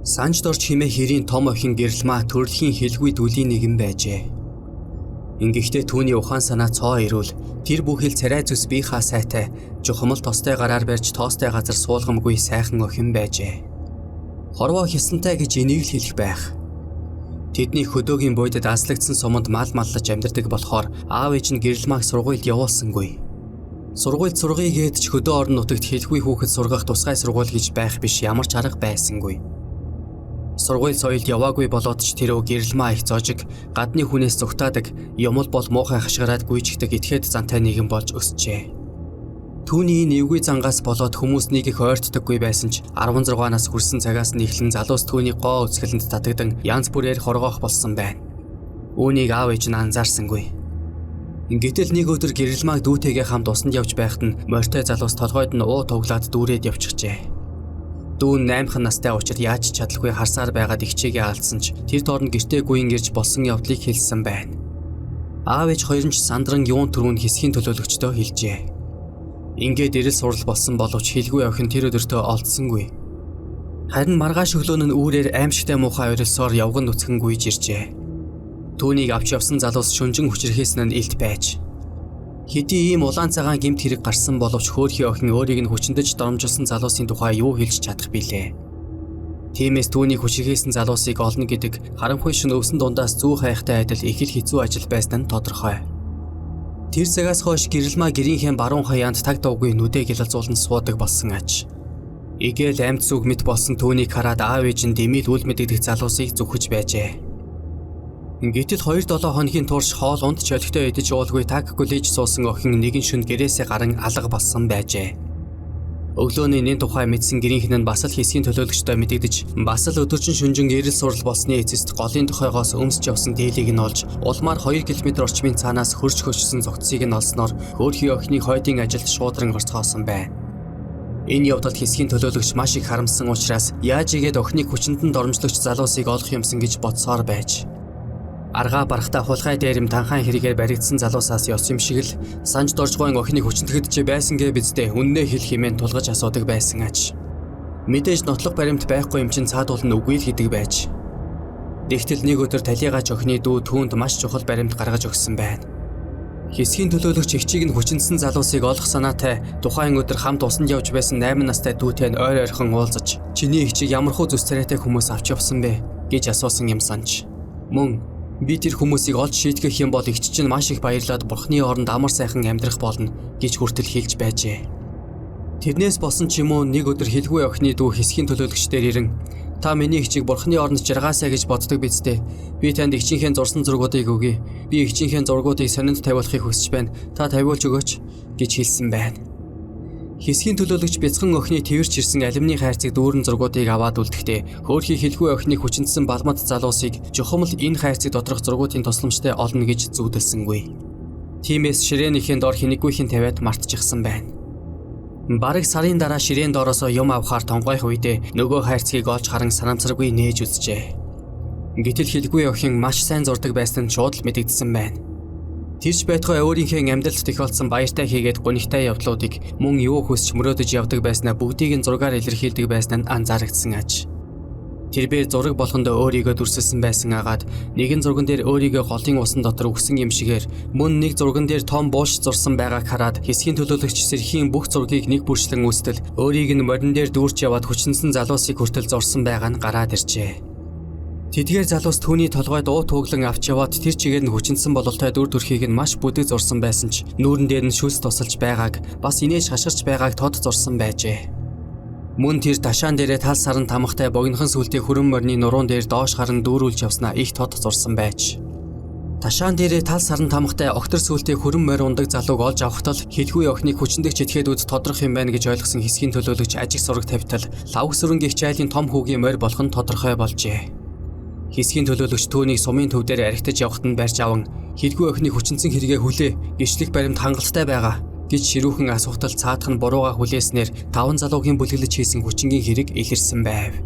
Санж дорж химээ хэрийн том охин гэрэлмаа төрөлхийн хэлгүй дүлийн нэгэн байжээ. Ингэхдээ түүний ухаан санаа цоо ирүүл тэр бүхэл царай зүс бие хаа сайтай жухамл тостой гараар барьж тоостой газар суулгамгүй сайхан охин байжээ. Хорвоо хясантай гэж энийг л хэлэх байх. Тэдний хөдөөгийн буйдад аслагдсан суманд мал маллаж амьдардаг болохоор аав ээж нь гэрэлмааг сургуульд явуулсангүй. Сургуульд сургая гээд ч хөдөө орон нутагт хэлгүй хүүхэд сургах тусгай сургууль гэж байх биш ямар ч арга байсангүй. Сургууль соёлд яваагүй болоод ч тэрөө гэрэлмаа их зожиг, гадны хүнээс зүгтаадаг, юмл бол муухай хашгираад гүйжигдэг этгээд зантай нэгэн болж өсчээ. Түүний нэвгүй зангаас болоод хүмүүс нэг их ойртдоггүй байсан ч 16 нас хүрсэн цагаас нь эхлэн залуус түүний гоо үсгэлэнд татагдан янз бүрээр хоргоох болсон байна. Үүнийг аав ээж нь анзаарсангүй. Гэтэл нэг өдөр гэрэлмааг дүүтэйгээ хамт усанд явж байхад нь морьтой залуус толгойд нь уу туглаад дүүрээд явчихжээ. Дүүн 8хан настай учраас яаж чадалгүй харсаар байгаад ихчээгээ алдсан ч тэр доорн гэртээ гүйн ирж болсон явдлыг хэлсэн байна. Аав ээж хоёр нь ч сандран юун түрүүн хэсгийн төлөөлөгчдөө хэлжээ. Ингээд эрэл сурал болсон боловч хэлгүй охин тэр өдөртөө олдсонгүй. Харин маргааш өглөө нь үүрээр аимшигтай муухай орилсоор явган нүцгэн гүйж иржээ. Түүнийг авч явсан залуус шүнжин хүчрэхээс нь илт байж. Хэдий ийм улаан цагаан гэмт хэрэг гарсан боловч хөөрхий охин өөрийг нь хүчнэдэж доромжилсан залуусын тухай юу хэлж чадах билээ. Тиймээс түүнийг хүчрхээсэн залуусыг олно гэдэг харанхуй шөнө өвсөн дундаас зүү хайхтай адил их л хэцүү ажил байсан нь тодорхой. Тэр цагаас хойш гэрэлмаа гэрийнхээ баруун хаяанд таг дуугүй нүдэ гялалзуулан суудаг болсон аж. Игээл амьд зүг мэт болсон түүнийг хараад аав ээж нь дэмил үл мэдэгдэх залуусыг зүхэж байжээ. Гэтэл 2-7 хоногийн турш хоол унд ч олигтой идэж уулгүй таг коллеж суусан охин нэгэн шөнө гэрээсээ гарan алга болсон байжээ. Өглөөний нэн тухай мэдсэн гэрийнхэн нь бас л хэсгийн төлөөлөгчдөө мэдэгдэж бас л өдөржин шүнжин эрэл сурал болсны эцэст голын тухайгоос өмсч явсан дээлийг нь олж улмаар 2 км орчмын цаанаас хөрч хөшсөн зогцсыг нь олсноор хөөрхий охины хойдын ажилд шуудран орцгоосон байна. Энэ явдалд хэсгийн төлөөлөгч маш их харамссан учраас яаж игээд охиныг хүчнэдэн доромжлогч залуусыг олох юмсан гэж бодсоор байж. Аргаа барахта хулгай дээрэм танхаан хэрэгээр баригдсан залуусаас ёс юм шиг л санж доржгойн охиныг хүчнэтгэж байсан гэ биздээ үннээ хэл хэмээн тулгаж асуудаг байсан аж. Мэдээж нотлох баримт байхгүй юм чин цаадуул нь үгүй л гэдэг байж. Тэгтэл нэг өдөр талигач охины дүү түүнд маш чухал баримт гаргаж өгсөн байна. Хэсгийн төлөөлөгч ихчийг нь хүчнэсэн залуусыг олох санаатай тухайн өдөр хамт усанд явж байсан 8 настай дүүтэй нь ойр ойрхон уулзаж чиний ихчийг ямархуу зүс царайтай хүмүүс авч явсан бэ гэж асуусан юм санаж. Мөн би тэр хүмүүсийг олж шийтгэх юм бол ихч чинь маш их баярлаад бурхны оронд амар сайхан амьдрах болно гэж хүртэл хэлж байжээ. Тэрнээс болсон ч юм уу нэг өдөр хэлгүй охины дүү хэсгийн төлөөлөгчдэр ирэн та миний ихчийг бурхны оронд жаргаасаа гэж боддог бидтэй. Би танд ихчийнхээ зурсан зургуудыг өгье. Би ихчийнхээ зургуудыг сонинд тавиулахыг хүсэж байна. Та тавиулж өгөөч гэж хэлсэн байна. Хэсгийн төлөөлөгч бяцхан охины тэрч ирсэн алюминий хайрцаг дүүрэн зургуудыг аваад үлдэхдээ хөөрхий хэлгүй охиныг хүчнэсэн балмад залуусыг жухамл энэ хайрцаг доторх зургуудын тусламжтай олно гэж зүүдэлсэнгүй. Тиймээс ширээнийхэн дор хинэггүйхэн тавиад мартчихсан байна. Бараг сарын дараа ширээн доороосоо юм авахаар тонгойх үедээ нөгөө хайрцгийг олж харан санамсаргүй нээж үзжээ. Гэтэл хэлгүй охин маш сайн зурдаг байсан нь шууд л мэдэгдсэн байна. Тэрч байтугай өөрийнхөө амьдралд тохиолдсон баяртай хийгээд гунигтай явдлуудыг мөн юу хүсч мөрөөдөж явдаг байснаа бүгдийг нь зургаар илэрхийлдэг байсан нь анзаарагдсан аж. Тэрбээр зураг болгондоо өөрийгөө дүрсэлсэн байсан агаад нэгэн зурган дээр өөрийгөө голын усан дотор үхсэн юм шигээр мөн нэг зурган дээр том бууш зурсан байгааг хараад хэсгийн төлөөлөгч сэрхийн бүх зургийг нэг бүрчлэн үүстэл өөрийг нь морин дээр дүүрч яваад хүчнэсэн залуусыг хүртэл зурсан байгаа нь гараад иржээ. Тэдгээр залуус түүний толгойд уу тууглан авч яваад тэр чигээр нь хүчнэсэн бололтой дүр төрхийг нь маш бүдэг зурсан байсан ч нүүрэн дээр нь шүлс тусалж байгааг бас инээж хашгирч байгааг тод зурсан байжээ. Мөн тэр ташаан дээрээ тал саран тамхтай богинохон сүлтээ хүрэн морины нуруун дээр доош харан дүүрүүлж явснаа их тод зурсан байж. Ташаан дээрээ тал саран тамхтай октор сүлтээ хүрэн морь ундаг залууг олж авахтал хэлгүй охиныг хүчнэдэгч этгээдүүд тодрох юм байна гэж ойлгосон хэсгийн төлөөлөгч ажиг сураг тавьтал лав сүрэн гихч айлын том хүүгийн морь болох нь тодорхой болжээ. Хэсгийн төлөөлөгч түүнийг сумын төв дээр архитаж явахт нь барьж аван хэлгүй охины хүчнэсэн хэрэгээ хүлээ гэрчлэх баримт хангалттай байгаа гэж ширүүхэн асуухтал цаадах нь бурууга хүлээснээр 5 залуугийн бүлэглэж хийсэн хүчингийн хэрэг ихэрсэн байв.